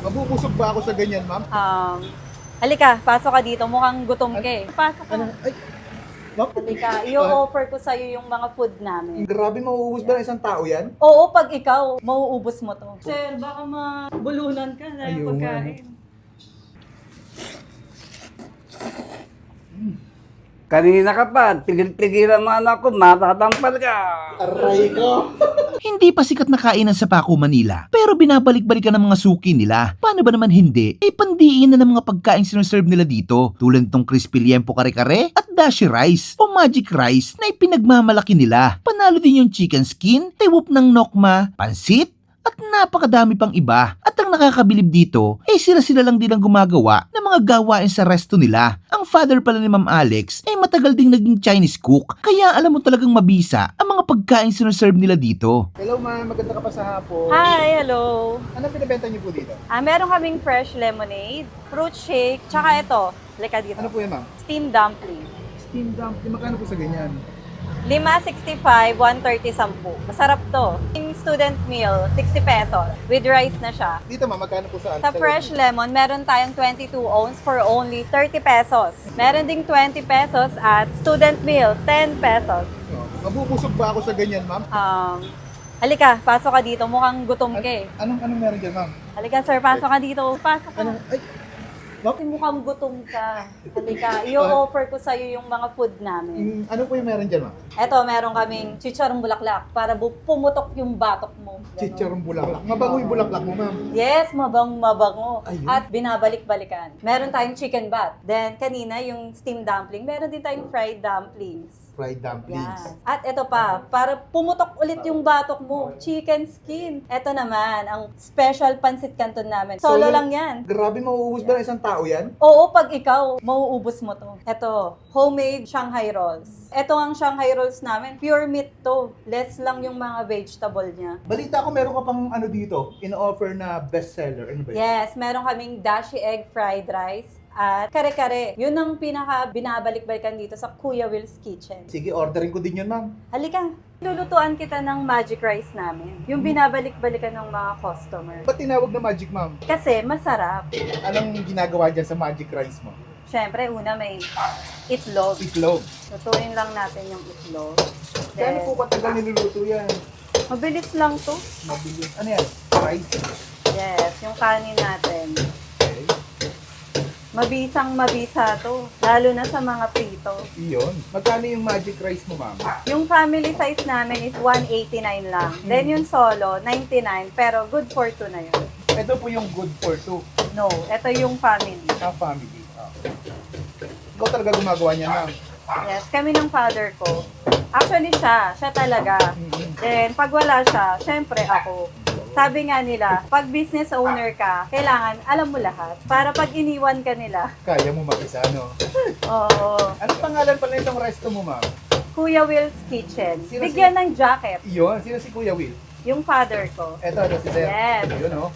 Mabubusog ba ako sa ganyan, ma'am? Halika, pasok ka dito. Mukhang gutom ka eh. Pasok ka. Ano? Ay, ma'am? Halika, i-offer ko sa'yo yung mga food namin. Grabe, mauubos ba ng isang tao yan? Oo, pag ikaw, mauubos mo to. Sir, baka mabulunan ka na yung Ayun, pagkain. Kanina ka pa, tigil-tigilan mo anak ko, matatampal ka. Aray ko! Hindi pa sikat na kainan sa Paco, Manila, pero binabalik-balikan ng mga suki nila. Paano ba naman hindi? Pandiin na ng mga pagkain sinuserve nila dito, tulad nitong crispy liempo kare-kare at dashi rice o magic rice na ipinagmamalaki nila. Panalo din yung chicken skin, tiwop ng nokma, pansit, at napakadami pang iba. At ang nakakabilib dito, sila-sila lang din ang gumagawa ng mga gawain sa resto nila. Ang father pala ni Ma'am Alex matagal ding naging Chinese cook, kaya alam mo talagang mabisa ang mga pagkain sinuserve nila dito. Hello, ma'am. Maganda ka pa sa hapon. Hi, hello. Ano pinabenta niyo po dito? Meron kaming fresh lemonade, fruit shake, tsaka ito. Halika dito. Ano po yan, ma'am? Steam dumpling. Steam dumpling. Magkano po sa ganyan? 5.65, 1.30 10. Masarap to. Yung student meal, 60 pesos. With rice na siya. Dito, ma'am. Magkano po saan? Sa fresh lemon, meron tayong 22 ounce for only 30 pesos. Meron ding 20 pesos at student meal, 10 pesos. Mabubusog ba ako sa ganyan, ma'am? Halika, pasok ka dito. Mukhang gutom ka eh. Anong meron dyan, ma'am? Halika sir, pasok ka dito. Pasok ka. Ay, ma'am? Mukhang gutom ka. Halika, i-offer ko sa'yo yung mga food namin. Ano po yung meron dyan, ma'am? Eto, meron kaming chicharong bulaklak para pumutok yung batok mo. Ganon. Chicharong bulaklak. Mabango yung bulaklak mo, ma'am. Yes, mabango. Ayun. At binabalik-balikan. Meron tayong chicken batt. Then, kanina, yung steam dumpling. Meron din tayong fried dumplings. Fried dumplings. Yan. At ito pa, para pumutok ulit yung batok mo, chicken skin. Ito naman, ang special pansit canton namin. Solo lang yan. Grabe, mauubos ba ng isang tao yan? Oo, pag ikaw, mauubos mo to. Ito, homemade Shanghai rolls. Ito ang Shanghai rolls namin. Pure meat to. Less lang yung mga vegetable niya. Balita ko meron ka pang ano dito, in-offer na bestseller. Ano ba yun? Yes, meron kaming dashi egg fried rice at kare-kare. Yun ang pinaka binabalik-balikan dito sa Kuya Will's Kitchen. Sige, ordering ko din yun, ma'am. Halika, lulutuan kita ng magic rice namin. Yung binabalik-balikan ng mga customer. Ba't tinawag na magic, ma'am? Kasi masarap. Anong ginagawa dyan sa magic rice mo? Siyempre, una may itlog. Itlog. Lutuin lang natin yung itlog. Kaya po katagal niluluto yan? Mabilis lang to. Mabilis. Ano yan? Rice? Yes, yung kanin natin. Okay. Mabisang-mabisa to. Lalo na sa mga prito. Iyon. Magkano yung magic rice mo, ma'am? Yung family size namin is 189 lang. Then yung solo, 99. Pero good for two na yun. Ito po yung good for two. No, ito yung family. Sa family. Ikaw talaga gumagawa niya, ma'am. Yes, kami ng father ko. Actually siya talaga. Then pag wala siya, syempre ako. Sabi nga nila, pag business owner ka, kailangan alam mo lahat. Para pag iniwan ka nila. Kaya mo mag-isa, no? Oo. Ano pangalan pala itong resto mo, ma'am? Kuya Will's Kitchen. Sino Bigyan ng jacket. Iyon. Sino si Kuya Will? Yung father ko. Ito si Sir. Yes. Yun, no?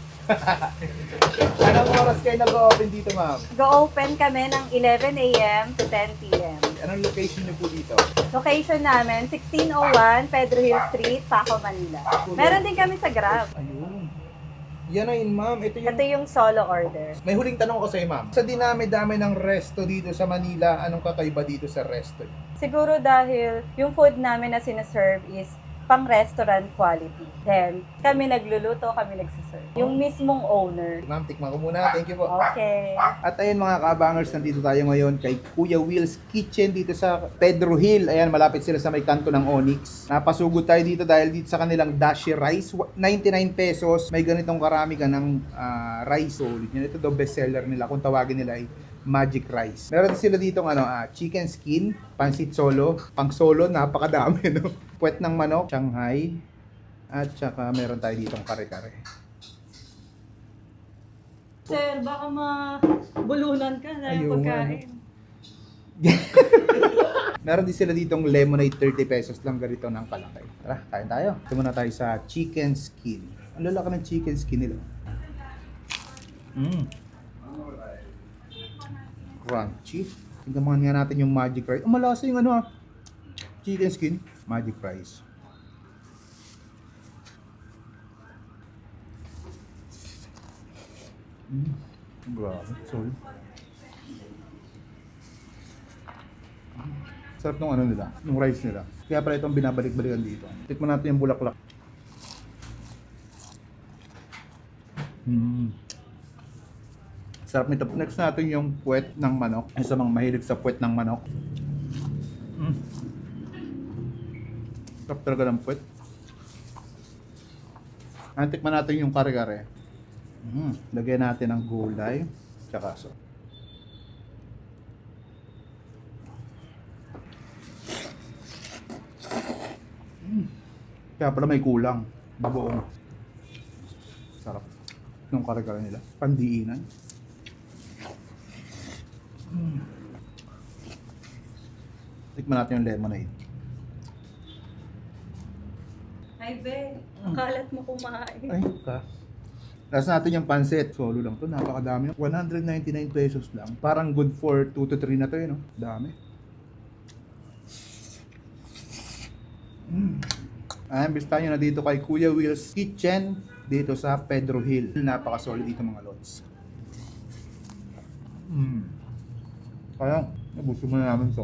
Anong oras kayo nag-open dito, ma'am? Go-open kami ng 11 a.m. to 10 p.m. Anong location niyo po dito? Location namin, 1601 Pedro Hill Street, Paco, Manila. Meron din kami sa Grab. Ayun. Yan na yun, ma'am. Ito yung... Ito yung solo order. May huling tanong ko sa'yo, ma'am. Sa dinami-dami ng resto dito sa Manila, anong kakaiba dito sa resto? Siguro dahil yung food namin na sinaserve is pang-restaurant quality. Then, kami nagluluto, kami nagsiserve. Yung mismong owner. Ma'am, tikman ko muna. Thank you po. Okay. At ayun mga kabangers, nandito tayo ngayon kay Kuya Will's Kitchen dito sa Pedro Hill. Ayan, malapit sila sa may kanto ng Onyx. Napasugod tayo dito dahil dito sa kanilang dashi rice. 99 pesos. May ganitong karami ka ng rice. So, ito daw bestseller nila. Kung tawagin nila ay magic rice. Meron din sila dito chicken skin, pansit solo, pang solo, napakadami, no? Puwet ng manok, Shanghai, at saka meron tayo ditong kare-kare. Sir, baka mabulunan ka na Ayun, yung pagkain. Meron din sila ditong lemonade, 30 pesos lang ganito ng kalaki. Tara, kain tayo. Ito muna tayo sa chicken skin. Ang lalaki ng chicken skin nila. Crunchy. Tingnan nga natin yung magic rice. Malasa yung chicken skin. Magic rice. Grabe, sorry. Sarap nung ano nila, nung rice nila. Kaya pala itong binabalik-balikan dito. Tikman natin yung bulaklak. Sarap nito. Next natin yung puwet ng manok. Isa mga mahilig sa puwet ng manok. Sarap talaga ng puwet. Tikman natin yung kare-kare. Lagyan natin ng gulay. Tsaka so. Kaya pala may kulang. Bagoong. Sarap. Nung kare-kare nila. Pandiinan. Tikman natin yung lemonade. Ay, be. Akalat mo kumain. Ay, ka. Last natin yung pansit. Solo lang to. Napakadami. 199 pesos lang. Parang good for 2 to 3 na to no? Dami. Ayan, bisita nyo na dito kay Kuya Will's Kitchen. Dito sa Pedro Hill. Napaka-solid dito mga lods. Kaya, nabuso mo na namin to.